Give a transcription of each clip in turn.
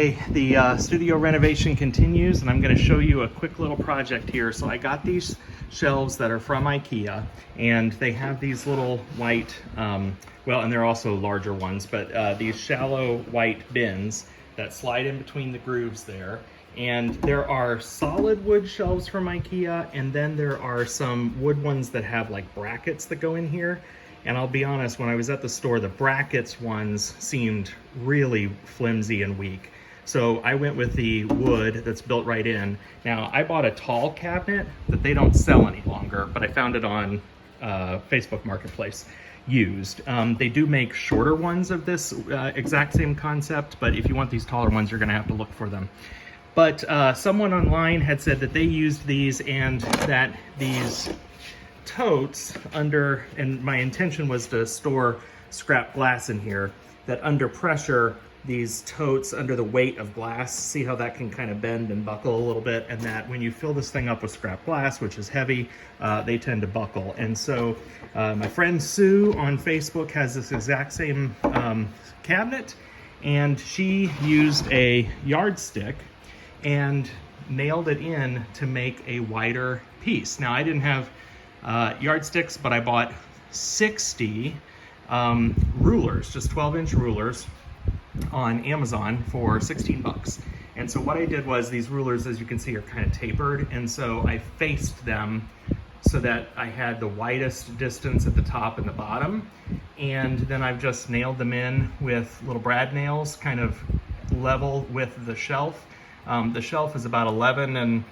Okay, the studio renovation continues, and I'm going to show you a quick little project here. So I got these shelves that are from IKEA, and they have these little white, well, and they're also larger ones, but these shallow white bins that slide in between the grooves there. And there are solid wood shelves from IKEA, and then there are some wood ones that have like brackets that go in here. And I'll be honest, when I was at the store, the brackets ones seemed really flimsy and weak. So I went with the wood that's built right in. Now, I bought a tall cabinet that they don't sell any longer, but I found it on Facebook Marketplace used. They do make shorter ones of this exact same concept, but if you want these taller ones, you're gonna have to look for them. But someone online had said that they used these and that these totes under, and my intention was to store scrap glass in here, that under pressure, these totes under the weight of glass, see how that can kind of bend and buckle a little bit, and that when you fill this thing up with scrap glass, which is heavy, they tend to buckle. And so my friend Sue on Facebook has this exact same cabinet, and she used a yardstick and nailed it in to make a wider piece. Now, I didn't have yardsticks, but I bought 60 rulers, just 12-inch rulers on Amazon for 16 bucks. And so what I did was, these rulers, as you can see, are kind of tapered, and so I faced them so that I had the widest distance at the top and the bottom, and then I've just nailed them in with little brad nails, kind of level with the shelf. The shelf is about 11 and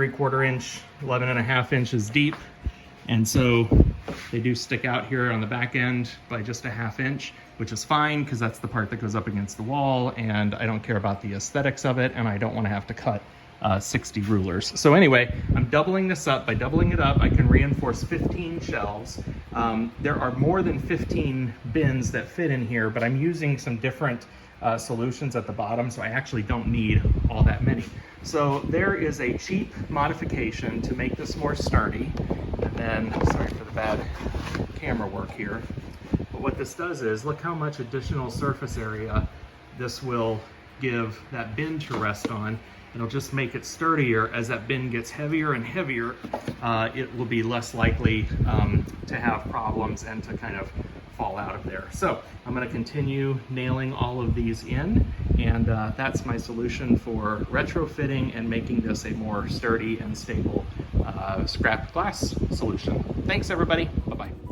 a half inches deep. And so they do stick out here on the back end by just a ½ inch, which is fine because that's the part that goes up against the wall, and I don't care about the aesthetics of it, and I don't want to have to cut 60 rulers. So anyway, I'm doubling this up. By doubling it up, I can reinforce 15 shelves. There are more than 15 bins that fit in here, but I'm using some different solutions at the bottom, so I actually don't need all that many. So there is a cheap modification to make this more sturdy. And then, sorry for the bad camera work here, but what this does is, look how much additional surface area this will give that bin to rest on. It'll just make it sturdier. As that bin gets heavier and heavier, it will be less likely to have problems and to kind of fall out of there. So I'm going to continue nailing all of these in, and that's my solution for retrofitting and making this a more sturdy and stable scrap glass solution. Thanks, everybody. Bye-bye.